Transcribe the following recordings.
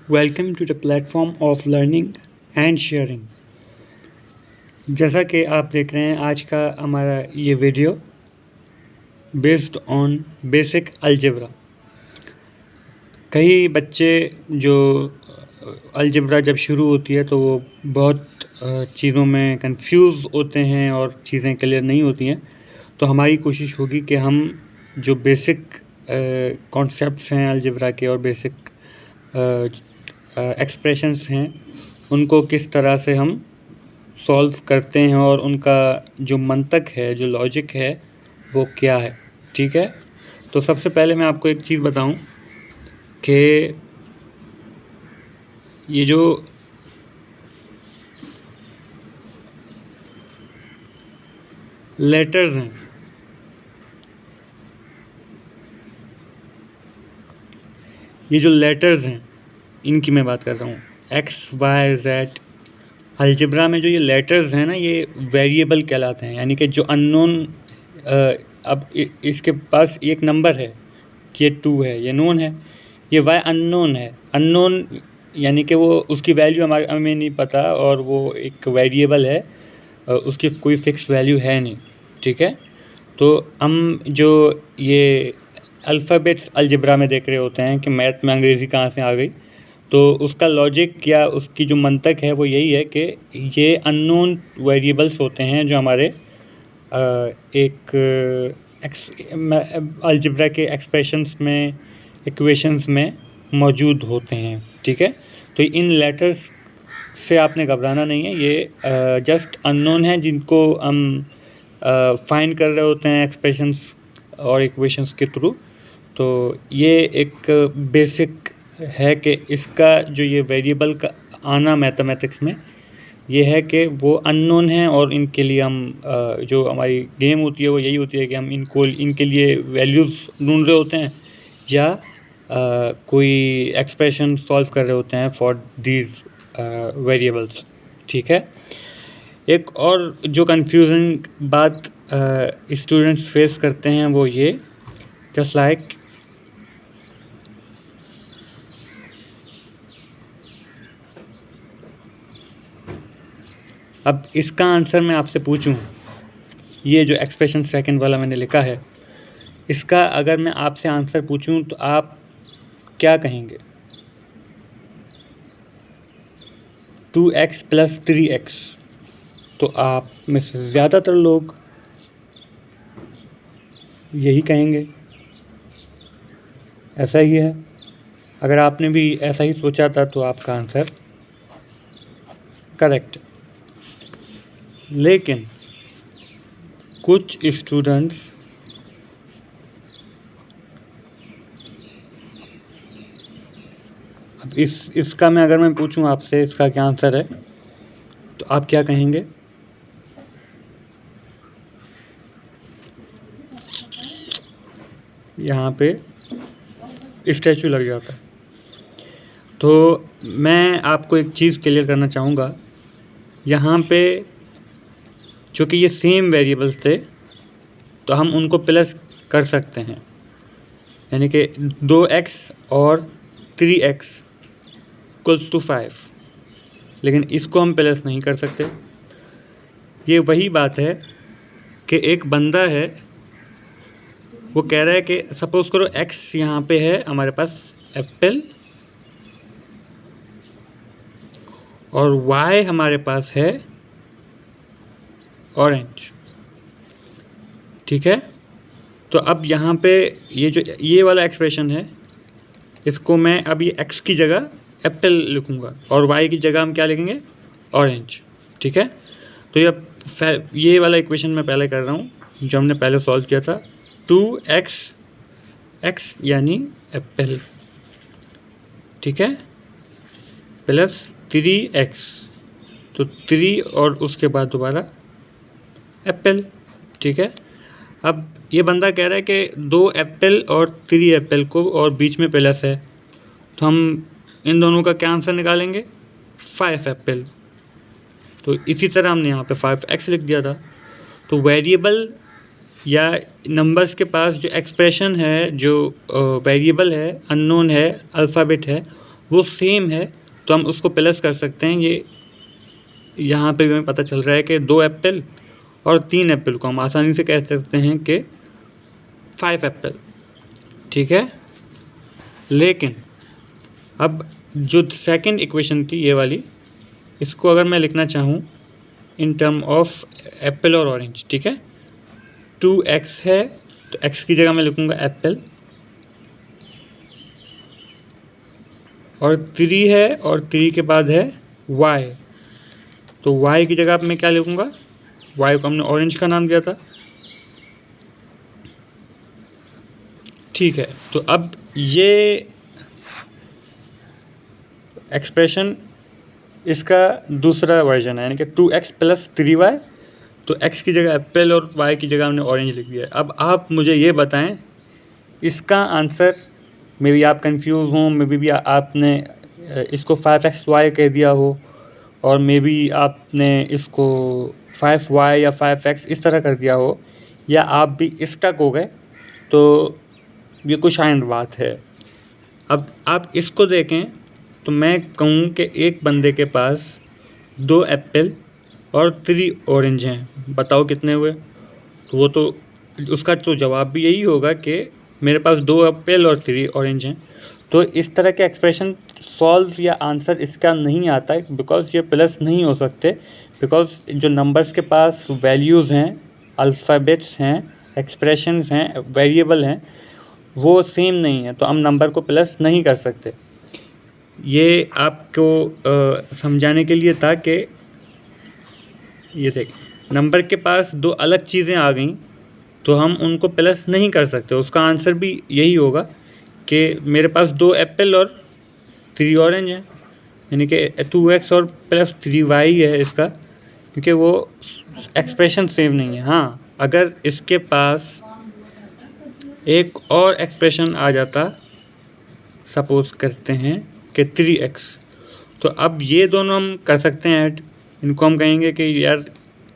Welcome to the platform of learning and sharing. जैसा कि आप देख रहे हैं, आज का हमारा ये video based on basic algebra. कई बच्चे जो अलजेब्रा जब शुरू होती है तो वो बहुत चीज़ों में कंफ्यूज होते हैं और चीज़ें क्लियर नहीं होती हैं। तो हमारी कोशिश होगी कि हम जो बेसिक कॉन्सेप्ट्स हैं अलजेब्रा के और बेसिक एक्सप्रेशंस हैं उनको किस तरह से हम सॉल्व करते हैं और उनका जो मंतक है, जो लॉजिक है, वो क्या है। ठीक है, तो सबसे पहले मैं आपको एक चीज़ बताऊं कि ये जो लेटर्स हैं, इनकी मैं बात कर रहा हूँ। एक्स वाई जेड अलजेब्रा में जो ये लेटर्स हैं ना, ये वेरिएबल कहलाते हैं। यानी कि जो अननोन, अब इसके पास एक नंबर है, ये 2 है, ये नोन है। ये वाई अननोन है। अननोन यानी कि वो उसकी वैल्यू हमें नहीं पता और वो एक वेरिएबल है, उसकी कोई फिक्स वैल्यू है नहीं। ठीक है, तो हम जो ये अल्फ़ाबेट्स अलजेब्रा में देख रहे होते हैं कि मैथ में अंग्रेज़ी कहाँ से आ गई, तो उसका लॉजिक या उसकी जो मंतक है वो यही है कि ये अननोन वेरिएबल्स होते हैं जो हमारे एक अलजेब्रा के एक्सप्रेशंस में, इक्वेशंस में मौजूद होते हैं। ठीक है, तो इन लेटर्स से आपने घबराना नहीं है। ये जस्ट अननोन है जिनको हम फाइंड कर रहे होते हैं एक्सप्रेशंस और इक्वेशंस के थ्रू। तो ये एक बेसिक है कि इसका जो ये वेरिएबल का आना मैथमेटिक्स में ये है कि वो अननोन है और इनके लिए हम जो हमारी गेम होती है वो यही होती है कि हम इनके लिए वैल्यूज़ ढूंढ रहे होते हैं या कोई एक्सप्रेशन सॉल्व कर रहे होते हैं फॉर दीज वेरिएबल्स। ठीक है, एक और जो कंफ्यूजिंग बात स्टूडेंट्स फेस करते हैं वो ये, जस्ट लाइक अब इसका आंसर मैं आपसे पूछूं, ये जो एक्सप्रेशन सेकंड वाला मैंने लिखा है, इसका अगर मैं आपसे आंसर पूछूं तो आप क्या कहेंगे? 2x + 3x। तो आप में से ज़्यादातर लोग यही कहेंगे, ऐसा ही है। अगर आपने भी ऐसा ही सोचा था तो आपका आंसर करेक्ट। लेकिन कुछ स्टूडेंट्स अब इसका अगर मैं पूछूं आपसे इसका क्या आंसर है तो आप क्या कहेंगे? यहाँ पे स्टैचू लग जाता है। तो मैं आपको एक चीज़ क्लियर करना चाहूँगा, यहाँ पे चूँकि ये सेम वेरिएबल्स थे तो हम उनको प्लस कर सकते हैं, यानी कि 2x और 3x = 5, लेकिन इसको हम प्लस नहीं कर सकते। ये वही बात है कि एक बंदा है, वो कह रहा है कि सपोज़ करो x यहाँ पे है हमारे पास एप्पल और y हमारे पास है ऑरेंज। ठीक है, तो अब यहाँ पे ये वाला एक्सप्रेशन है, इसको मैं अब ये x की जगह एप्पल लिखूँगा और y की जगह हम क्या लिखेंगे? ऑरेंज। ठीक है, तो ये वाला इक्वेशन मैं पहले कर रहा हूँ जो हमने पहले सॉल्व किया था। 2x यानी एप्पल, ठीक है, + 3x, तो 3 और उसके बाद दोबारा एप्पल। ठीक है, अब ये बंदा कह रहा है कि 2 एप्पल और 3 एप्पल को और बीच में प्लस है, तो हम इन दोनों का क्या आंसर निकालेंगे? 5 एप्पल। तो इसी तरह हमने यहाँ पे 5x लिख दिया था। तो वेरिएबल या नंबर्स के पास जो एक्सप्रेशन है, जो वेरिएबल है, अननोन है, अल्फ़ाबेट है, वो सेम है तो हम उसको प्लस कर सकते हैं। ये यहाँ पे हमें पता चल रहा है कि 2 एप्पल और 3 एप्पल को हम आसानी से कह सकते हैं कि 5 एप्पल, ठीक है। लेकिन अब जो सेकंड इक्वेशन थी ये वाली, इसको अगर मैं लिखना चाहूँ इन टर्म ऑफ एप्पल और ऑरेंज, ठीक है, 2x है तो x की जगह मैं लिखूँगा एप्पल, और 3 है और 3 के बाद है y, तो y की जगह मैं क्या लिखूँगा, y को हमने ऑरेंज का नाम दिया था, ठीक है। तो अब ये एक्सप्रेशन इसका दूसरा वर्जन है, यानी कि 2x + 3y, तो x की जगह एप्पल और y की जगह हमने ऑरेंज लिख दिया है। अब आप मुझे ये बताएं इसका आंसर, मे बी आप कंफ्यूज हों, मे बी आपने इसको 5xy कह दिया हो, और मे बी आपने इसको 5y या 5x इस तरह कर दिया हो, या आप भी स्टक हो गए, तो ये कुछ आइंद बात है। अब आप इसको देखें तो मैं कहूँ कि एक बंदे के पास 2 एप्पल और 3 ऑरेंज हैं, बताओ कितने हुए। तो वो तो उसका तो जवाब भी यही होगा कि मेरे पास 2 एप्पल और 3 ऑरेंज हैं। तो इस तरह के एक्सप्रेशन सॉल्व या आंसर इसका नहीं आता है, बिकॉज़ ये प्लस नहीं हो सकते, बिकॉज़ जो नंबर्स के पास वैल्यूज़ हैं, अल्फ़ाबेट्स हैं, एक्सप्रेशंस हैं, वेरिएबल हैं, वो सेम नहीं है, तो हम नंबर को प्लस नहीं कर सकते। ये आपको समझाने के लिए था कि ये देखिए नंबर के पास 2 अलग चीज़ें आ गई तो हम उनको प्लस नहीं कर सकते। उसका आंसर भी यही होगा कि मेरे पास 2 एप्पल और 3 ऑरेंज हैं, यानी कि 2x और प्लस 3y है इसका, क्योंकि वो एक्सप्रेशन सेम नहीं है। हाँ, अगर इसके पास एक और एक्सप्रेशन आ जाता, सपोज़ करते हैं कि 3x, तो अब ये दोनों हम कर सकते हैं ऐड। इनको हम कहेंगे कि यार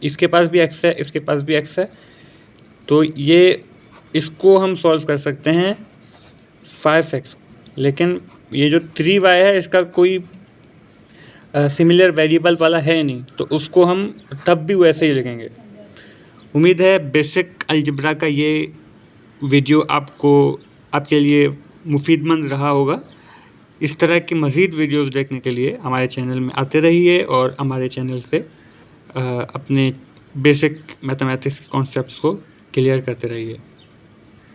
इसके पास भी x है, इसके पास भी x है, तो ये इसको हम सॉल्व कर सकते हैं 5x। लेकिन ये जो 3y है इसका कोई सिमिलर वेरिएबल वाला है नहीं, तो उसको हम तब भी वैसे ही लिखेंगे। उम्मीद है बेसिक अलजेब्रा का ये वीडियो आपके लिए मुफीदमंद रहा होगा। इस तरह की मज़ीद वीडियोस देखने के लिए हमारे चैनल में आते रहिए और हमारे चैनल से अपने बेसिक मैथमेटिक्स के कॉन्सेप्ट्स को क्लियर करते रहिए।